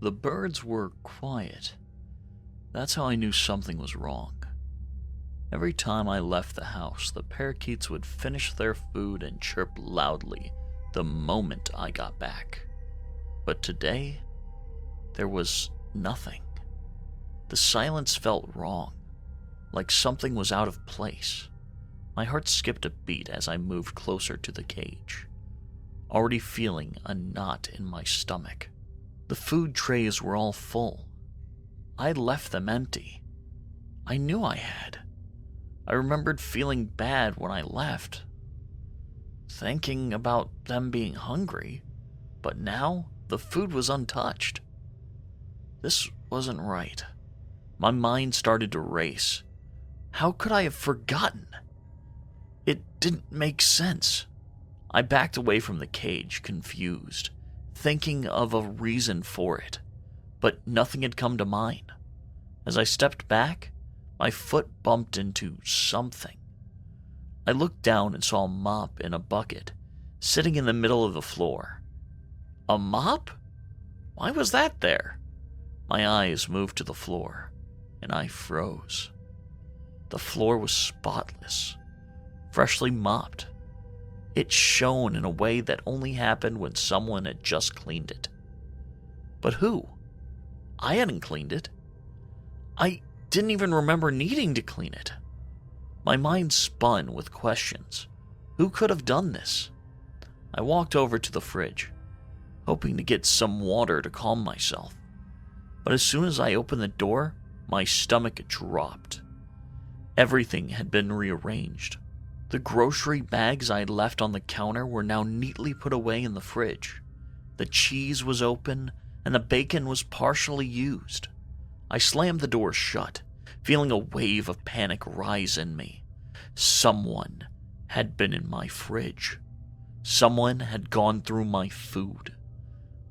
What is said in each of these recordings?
The birds were quiet. That's how I knew something was wrong. Every time I left the house, the parakeets would finish their food and chirp loudly the moment I got back. But today, there was nothing. The silence felt wrong, like something was out of place. My heart skipped a beat as I moved closer to the cage, already feeling a knot in my stomach. The food trays were all full. I left them empty. I knew I had. I remembered feeling bad when I left, thinking about them being hungry, but now the food was untouched. This wasn't right. My mind started to race. How could I have forgotten? It didn't make sense. I backed away from the cage, confused, thinking of a reason for it, but nothing had come to mind. As I stepped back, my foot bumped into something. I looked down and saw a mop in a bucket, sitting in the middle of the floor. A mop? Why was that there? My eyes moved to the floor, and I froze. The floor was spotless, freshly mopped. It shone in a way that only happened when someone had just cleaned it. But who? I hadn't cleaned it. I didn't even remember needing to clean it. My mind spun with questions. Who could have done this? I walked over to the fridge, hoping to get some water to calm myself. But as soon as I opened the door, my stomach dropped. Everything had been rearranged. The grocery bags I had left on the counter were now neatly put away in the fridge. The cheese was open, and the bacon was partially used. I slammed the door shut, feeling a wave of panic rise in me. Someone had been in my fridge. Someone had gone through my food.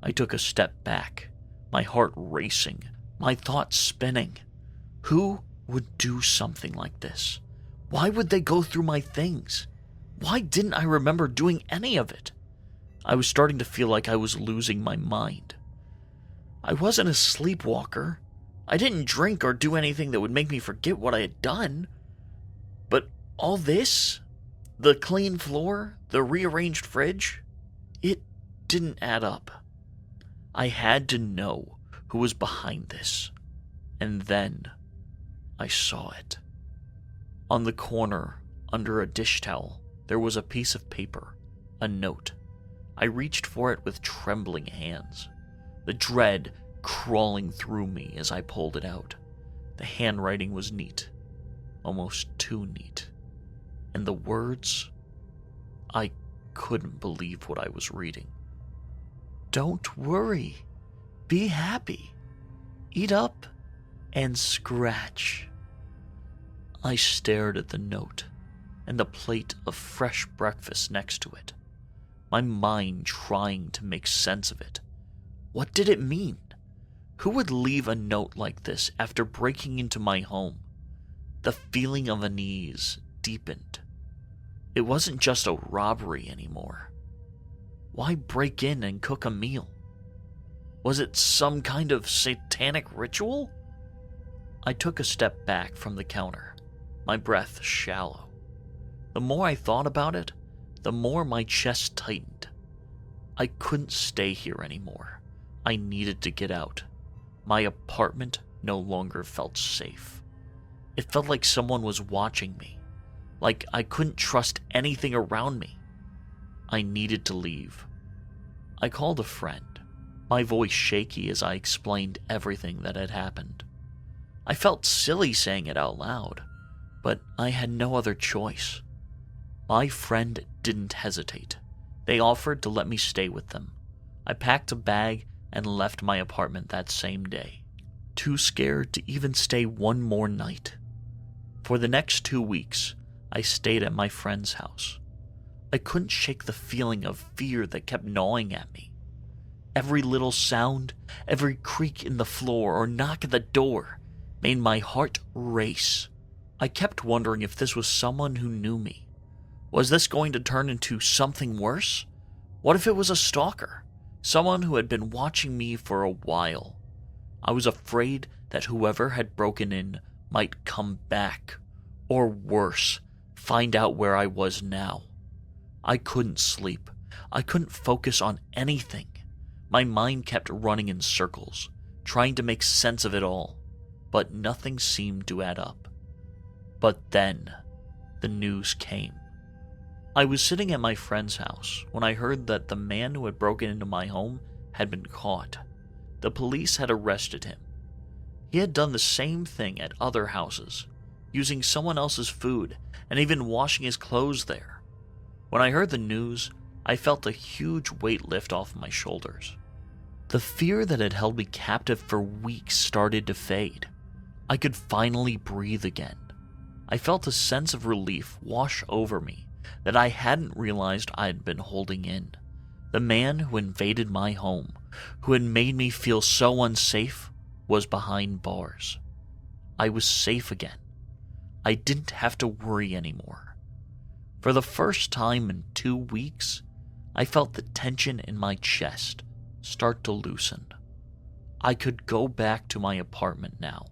I took a step back, my heart racing, my thoughts spinning. Who would do something like this? Why would they go through my things? Why didn't I remember doing any of it? I was starting to feel like I was losing my mind. I wasn't a sleepwalker. I didn't drink or do anything that would make me forget what I had done. But all this, the clean floor, the rearranged fridge, it didn't add up. I had to know who was behind this. And then I saw it. On the corner, under a dish towel, there was a piece of paper, a note. I reached for it with trembling hands, the dread crawling through me as I pulled it out. The handwriting was neat, almost too neat. And the words, I couldn't believe what I was reading. Don't worry. Be happy. Eat up and scratch. I stared at the note and the plate of fresh breakfast next to it, my mind trying to make sense of it. What did it mean? Who would leave a note like this after breaking into my home? The feeling of unease deepened. It wasn't just a robbery anymore. Why break in and cook a meal? Was it some kind of satanic ritual? I took a step back from the counter, my breath shallow. The more I thought about it, the more my chest tightened. I couldn't stay here anymore. I needed to get out. My apartment no longer felt safe. It felt like someone was watching me, like I couldn't trust anything around me. I needed to leave. I called a friend, my voice shaky as I explained everything that had happened. I felt silly saying it out loud, but I had no other choice. My friend didn't hesitate. They offered to let me stay with them. I packed a bag and left my apartment that same day, too scared to even stay one more night. For the next 2 weeks, I stayed at my friend's house. I couldn't shake the feeling of fear that kept gnawing at me. Every little sound, every creak in the floor or knock at the door made my heart race. I kept wondering if this was someone who knew me. Was this going to turn into something worse? What if it was a stalker? Someone who had been watching me for a while? I was afraid that whoever had broken in might come back, or worse, find out where I was now. I couldn't sleep. I couldn't focus on anything. My mind kept running in circles, trying to make sense of it all, but nothing seemed to add up. But then, the news came. I was sitting at my friend's house when I heard that the man who had broken into my home had been caught. The police had arrested him. He had done the same thing at other houses, using someone else's food and even washing his clothes there. When I heard the news, I felt a huge weight lift off my shoulders. The fear that had held me captive for weeks started to fade. I could finally breathe again. I felt a sense of relief wash over me that I hadn't realized I had been holding in. The man who invaded my home, who had made me feel so unsafe, was behind bars. I was safe again. I didn't have to worry anymore. For the first time in 2 weeks, I felt the tension in my chest start to loosen. I could go back to my apartment now.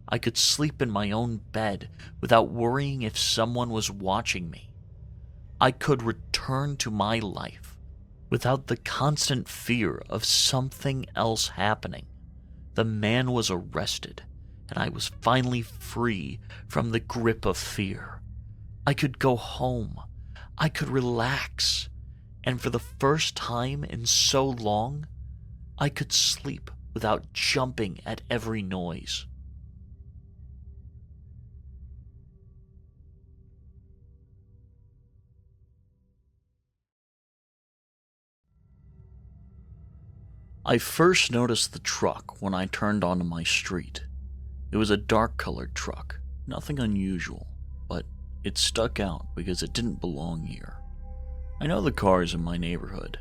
I could sleep in my own bed without worrying if someone was watching me. I could return to my life without the constant fear of something else happening. The man was arrested, and I was finally free from the grip of fear. I could go home. I could relax. And for the first time in so long, I could sleep without jumping at every noise. I first noticed the truck when I turned onto my street. It was a dark-colored truck, nothing unusual, but it stuck out because it didn't belong here. I know the cars in my neighborhood.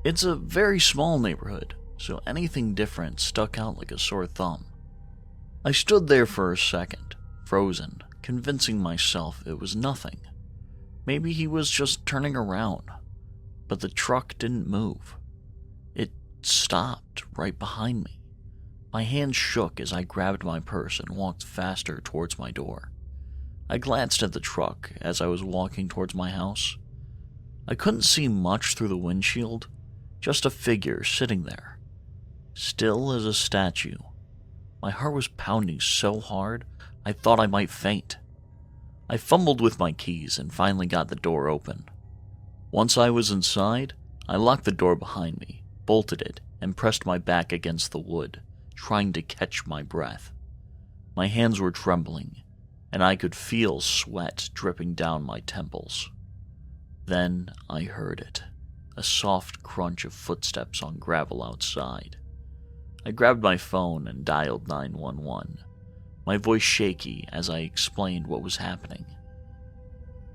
It's a very small neighborhood, so anything different stuck out like a sore thumb. I stood there for a second, frozen, convincing myself it was nothing. Maybe he was just turning around, but the truck didn't move. It stopped right behind me. My hand shook as I grabbed my purse and walked faster towards my door. I glanced at the truck as I was walking towards my house. I couldn't see much through the windshield, just a figure sitting there, still as a statue. My heart was pounding so hard, I thought I might faint. I fumbled with my keys and finally got the door open. Once I was inside, I locked the door behind me, bolted it, and pressed my back against the wood, trying to catch my breath. My hands were trembling, and I could feel sweat dripping down my temples. Then I heard it, a soft crunch of footsteps on gravel outside. I grabbed my phone and dialed 911, my voice shaky as I explained what was happening.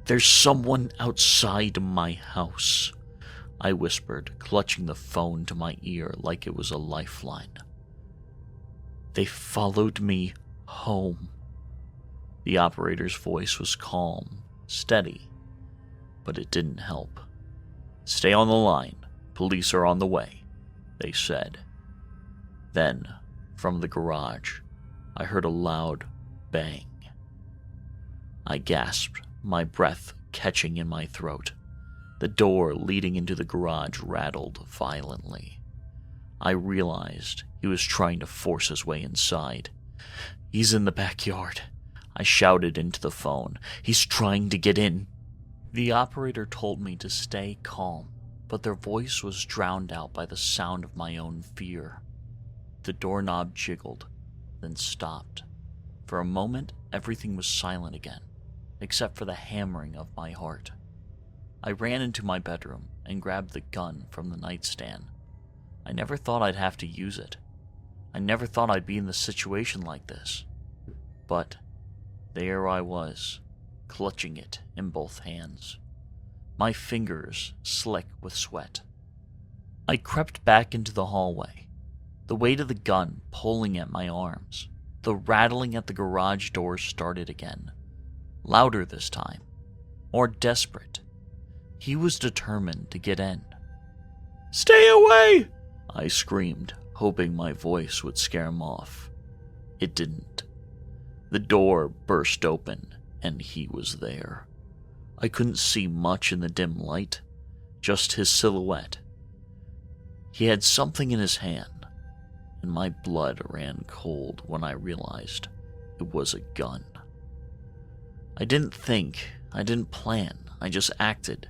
"There's someone outside my house," I whispered, clutching the phone to my ear like it was a lifeline. "They followed me home." The operator's voice was calm, steady, but it didn't help. "Stay on the line. Police are on the way," they said. Then, from the garage, I heard a loud bang. I gasped, my breath catching in my throat. The door leading into the garage rattled violently. I realized he was trying to force his way inside. "He's in the backyard," I shouted into the phone. "He's trying to get in." The operator told me to stay calm, but their voice was drowned out by the sound of my own fear. The doorknob jiggled, then stopped. For a moment, everything was silent again, except for the hammering of my heart. I ran into my bedroom and grabbed the gun from the nightstand. I never thought I'd have to use it. I never thought I'd be in a situation like this. But there I was, clutching it in both hands, my fingers slick with sweat. I crept back into the hallway, the weight of the gun pulling at my arms. The rattling at the garage door started again, louder this time, more desperate. He was determined to get in. "Stay away!" I screamed, hoping my voice would scare him off. It didn't. The door burst open, and he was there. I couldn't see much in the dim light, just his silhouette. He had something in his hand, and my blood ran cold when I realized it was a gun. I didn't think, I didn't plan, I just acted.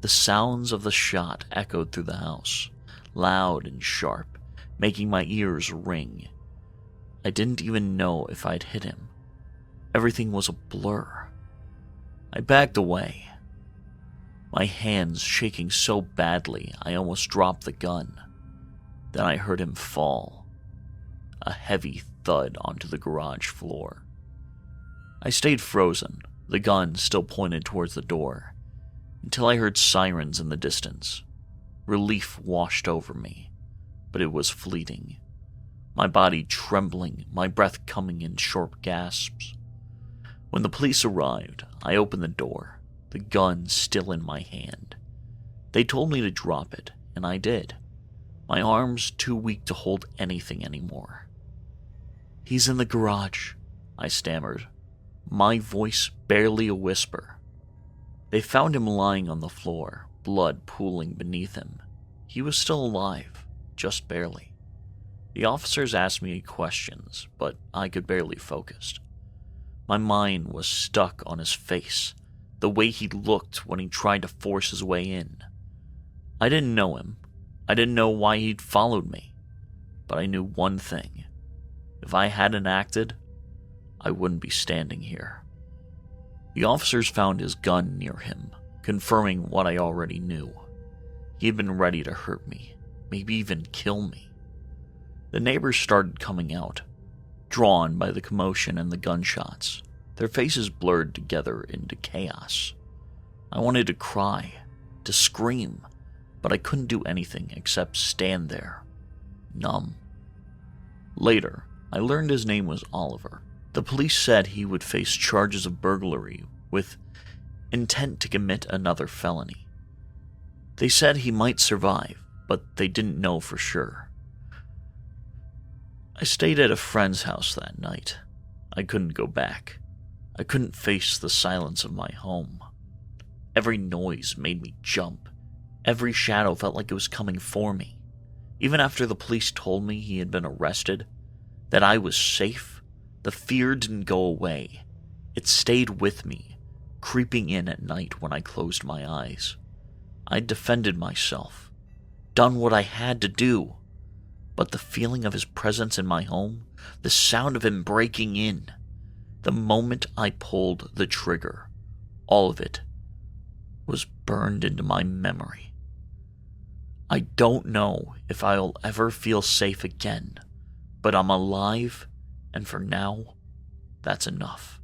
The sounds of the shot echoed through the house, loud and sharp, making my ears ring. I didn't even know if I'd hit him. Everything was a blur. I backed away, my hands shaking so badly I almost dropped the gun. Then I heard him fall, a heavy thud onto the garage floor. I stayed frozen, the gun still pointed towards the door, until I heard sirens in the distance. Relief washed over me, but it was fleeting. My body trembling, my breath coming in short gasps. When the police arrived, I opened the door, the gun still in my hand. They told me to drop it, and I did. My arms too weak to hold anything anymore. "He's in the garage," I stammered, my voice barely a whisper. They found him lying on the floor, blood pooling beneath him. He was still alive, just barely. The officers asked me questions, but I could barely focus. My mind was stuck on his face, the way he looked when he tried to force his way in. I didn't know him. I didn't know why he'd followed me. But I knew one thing. If I hadn't acted, I wouldn't be standing here. The officers found his gun near him, confirming what I already knew. He had been ready to hurt me, maybe even kill me. The neighbors started coming out, drawn by the commotion and the gunshots, their faces blurred together into chaos. I wanted to cry, to scream, but I couldn't do anything except stand there, numb. Later, I learned his name was Oliver. The police said he would face charges of burglary with intent to commit another felony. They said he might survive, but they didn't know for sure. I stayed at a friend's house that night. I couldn't go back. I couldn't face the silence of my home. Every noise made me jump. Every shadow felt like it was coming for me. Even after the police told me he had been arrested, that I was safe, the fear didn't go away. It stayed with me, creeping in at night when I closed my eyes. I'd defended myself, done what I had to do. But the feeling of his presence in my home, the sound of him breaking in, the moment I pulled the trigger, all of it was burned into my memory. I don't know if I'll ever feel safe again, but I'm alive, and for now, that's enough.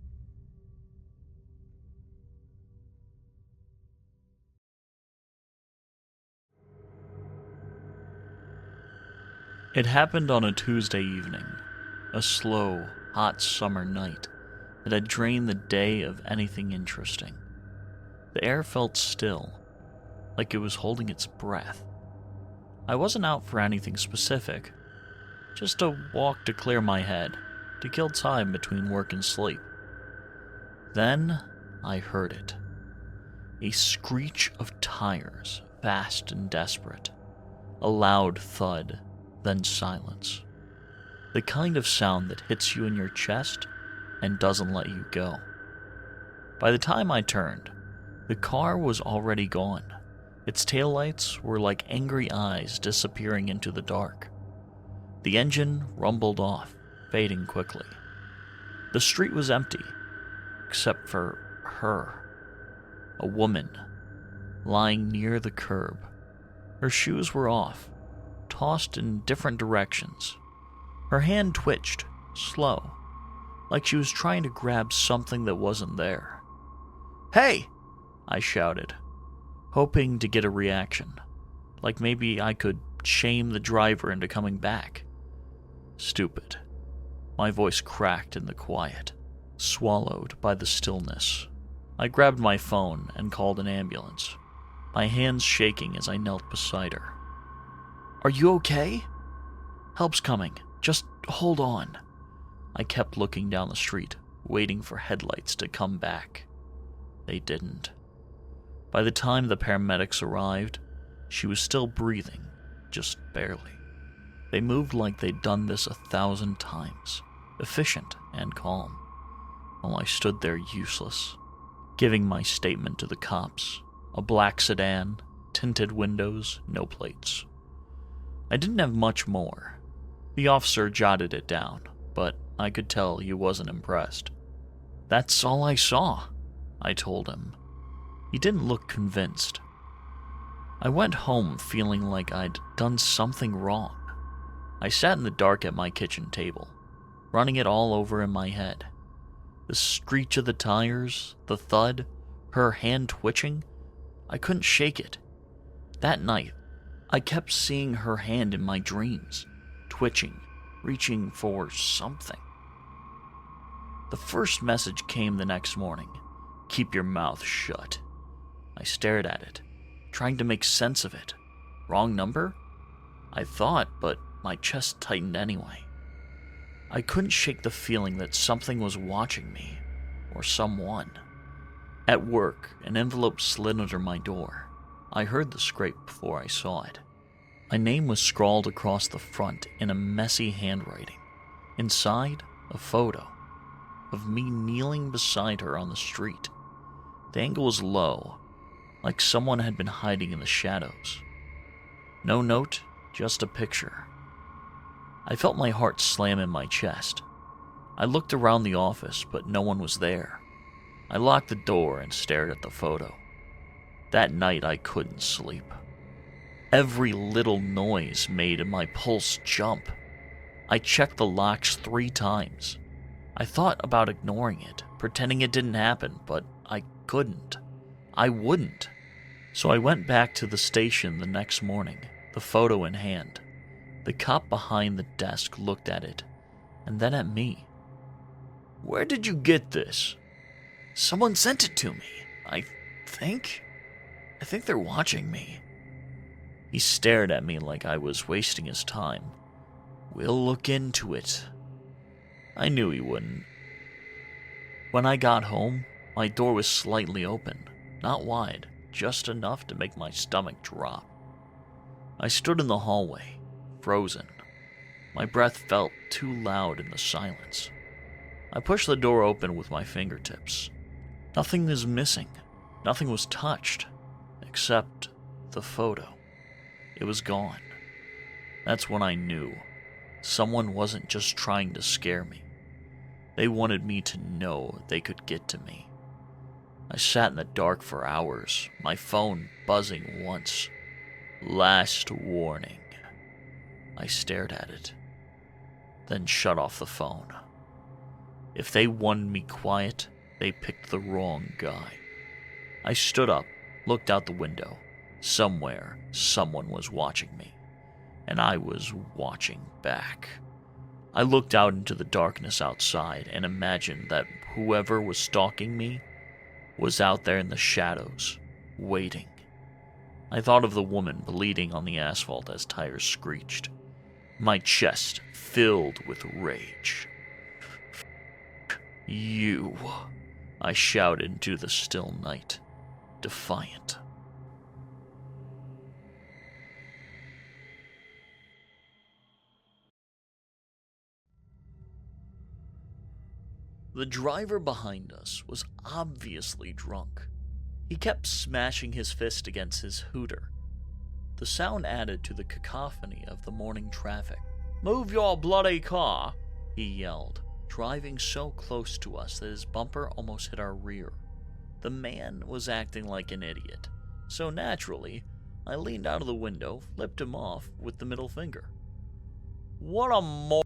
It happened on a Tuesday evening, a slow, hot summer night that had drained the day of anything interesting. The air felt still, like it was holding its breath. I wasn't out for anything specific, just a walk to clear my head, to kill time between work and sleep. Then I heard it. A screech of tires, fast and desperate. A loud thud, then silence. The kind of sound that hits you in your chest and doesn't let you go. By the time I turned, the car was already gone. Its taillights were like angry eyes disappearing into the dark. The engine rumbled off, fading quickly. The street was empty, except for her. A woman, lying near the curb. Her shoes were off, tossed in different directions. Her hand twitched, slow, like she was trying to grab something that wasn't there. "Hey!" I shouted, hoping to get a reaction, like maybe I could shame the driver into coming back. Stupid. My voice cracked in the quiet, swallowed by the stillness. I grabbed my phone and called an ambulance, my hands shaking as I knelt beside her. "Are you okay?" Help's coming. Just hold on. I kept looking down the street, waiting for headlights to come back. They didn't. By the time the paramedics arrived, she was still breathing, just barely. They moved like they'd done this 1,000 times, efficient and calm, while I stood there useless, giving my statement to the cops. A black sedan, tinted windows, no plates. I didn't have much more. The officer jotted it down, but I could tell he wasn't impressed. "That's all I saw," I told him. He didn't look convinced. I went home feeling like I'd done something wrong. I sat in the dark at my kitchen table, running it all over in my head. The screech of the tires, the thud, her hand twitching, I couldn't shake it. That night, I kept seeing her hand in my dreams, twitching, reaching for something. The first message came the next morning. "Keep your mouth shut." I stared at it, trying to make sense of it. Wrong number? I thought, but my chest tightened anyway. I couldn't shake the feeling that something was watching me, or someone. At work, an envelope slid under my door. I heard the scrape before I saw it. My name was scrawled across the front in a messy handwriting. Inside, a photo of me kneeling beside her on the street. The angle was low, like someone had been hiding in the shadows. No note, just a picture. I felt my heart slam in my chest. I looked around the office, but no one was there. I locked the door and stared at the photo. That night I couldn't sleep. Every little noise made my pulse jump. I checked the locks 3 times. I thought about ignoring it, pretending it didn't happen, but I couldn't. I wouldn't. So I went back to the station the next morning, the photo in hand. The cop behind the desk looked at it, and then at me. "Where did you get this?" "Someone sent it to me, I think they're watching me." He stared at me like I was wasting his time. "We'll look into it." I knew he wouldn't. When I got home, my door was slightly open, not wide, just enough to make my stomach drop. I stood in the hallway, frozen. My breath felt too loud in the silence. I pushed the door open with my fingertips. Nothing was missing. Nothing was touched, except the photo. It was gone. That's when I knew. Someone wasn't just trying to scare me. They wanted me to know they could get to me. I sat in the dark for hours, my phone buzzing once. Last warning. I stared at it, then shut off the phone. If they wanted me quiet, they picked the wrong guy. I stood up, looked out the window. Somewhere, someone was watching me, and I was watching back. I looked out into the darkness outside and imagined that whoever was stalking me was out there in the shadows, waiting. I thought of the woman bleeding on the asphalt as tires screeched. My chest filled with rage. "You," I shouted into the still night, defiant. The driver behind us was obviously drunk. He kept smashing his fist against his hooter. The sound added to the cacophony of the morning traffic. "Move your bloody car," he yelled, driving so close to us that his bumper almost hit our rear. The man was acting like an idiot, so naturally, I leaned out of the window, flipped him off with the middle finger. "What a moron,"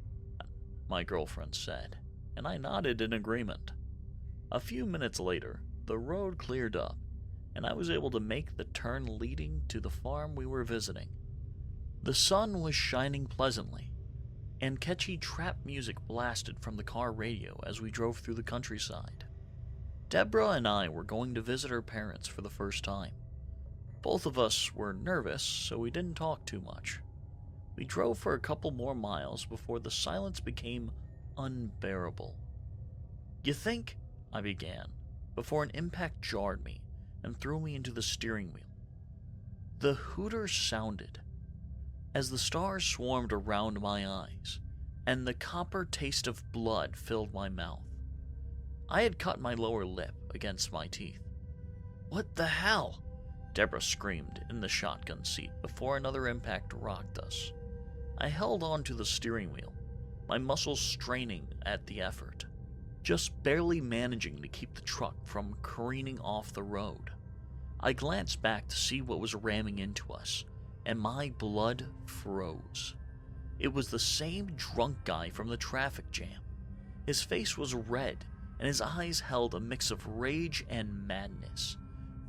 my girlfriend said, and I nodded in agreement. A few minutes later, the road cleared up, and I was able to make the turn leading to the farm we were visiting. The sun was shining pleasantly, and catchy trap music blasted from the car radio as we drove through the countryside. Deborah and I were going to visit her parents for the first time. Both of us were nervous, so we didn't talk too much. We drove for a couple more miles before the silence became unbearable. "You think?" I began, before an impact jarred me and threw me into the steering wheel. The hooter sounded as the stars swarmed around my eyes, and the copper taste of blood filled my mouth. I had cut my lower lip against my teeth. "What the hell?" Deborah screamed in the shotgun seat before another impact rocked us. I held on to the steering wheel, my muscles straining at the effort, just barely managing to keep the truck from careening off the road. I glanced back to see what was ramming into us, and my blood froze. It was the same drunk guy from the traffic jam. His face was red, and his eyes held a mix of rage and madness.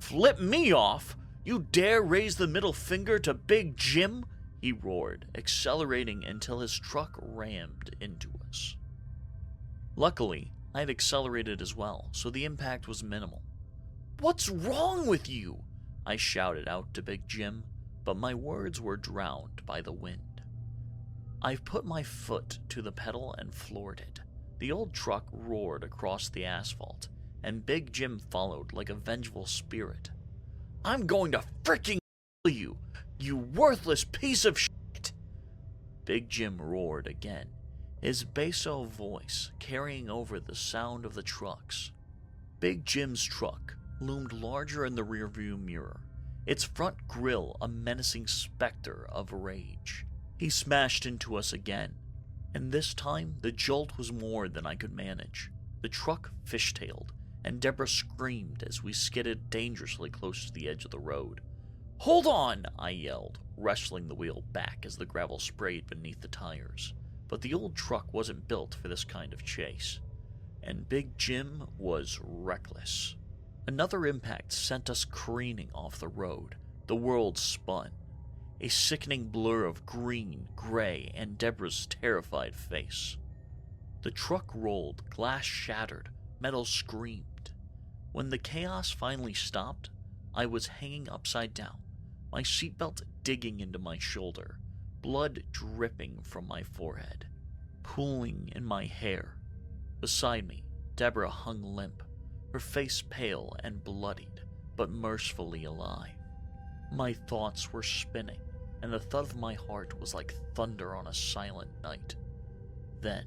"Flip me off? You dare raise the middle finger to Big Jim?" he roared, accelerating until his truck rammed into us. Luckily, I had accelerated as well, so the impact was minimal. "What's wrong with you?" I shouted out to Big Jim, but my words were drowned by the wind. I put my foot to the pedal and floored it. The old truck roared across the asphalt, and Big Jim followed like a vengeful spirit. "I'm going to fricking kill you, you worthless piece of shit!" Big Jim roared again, his basso voice carrying over the sound of the trucks. Big Jim's truck loomed larger in the rearview mirror, its front grille a menacing specter of rage. He smashed into us again, and this time the jolt was more than I could manage. The truck fishtailed, and Deborah screamed as we skidded dangerously close to the edge of the road. "Hold on!" I yelled, wrestling the wheel back as the gravel sprayed beneath the tires. But the old truck wasn't built for this kind of chase, and Big Jim was reckless. Another impact sent us careening off the road. The world spun, a sickening blur of green, gray, and Deborah's terrified face. The truck rolled, glass shattered, metal screamed. When the chaos finally stopped, I was hanging upside down, my seatbelt digging into my shoulder, blood dripping from my forehead, pooling in my hair. Beside me, Deborah hung limp, her face pale and bloodied, but mercifully alive. My thoughts were spinning, and the thud of my heart was like thunder on a silent night. Then,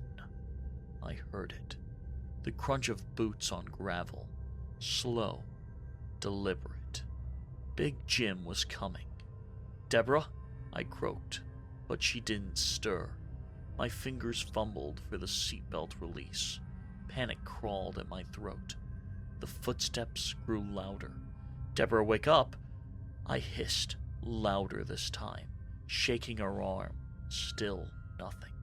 I heard it. The crunch of boots on gravel. Slow, deliberate. Big Jim was coming. "Deborah?" I croaked, but she didn't stir. My fingers fumbled for the seatbelt release. Panic crawled at my throat. The footsteps grew louder. "Deborah, wake up!" I hissed, louder this time, shaking her arm. Still nothing.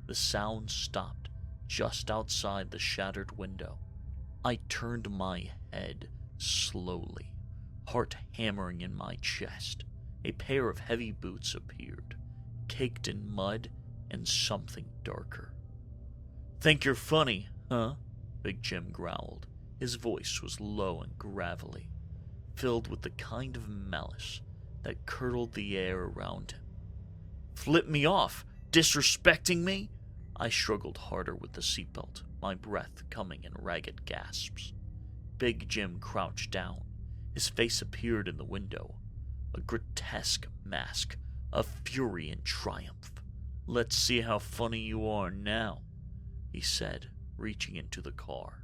The sound stopped just outside the shattered window. I turned my head slowly, heart hammering in my chest. A pair of heavy boots appeared, caked in mud and something darker. "Think you're funny, huh?" Big Jim growled. His voice was low and gravelly, filled with the kind of malice that curdled the air around him. "Flip me off? Disrespecting me?" I struggled harder with the seatbelt, my breath coming in ragged gasps. Big Jim crouched down. His face appeared in the window, a grotesque mask of fury and triumph. "Let's see how funny you are now," he said, reaching into the car.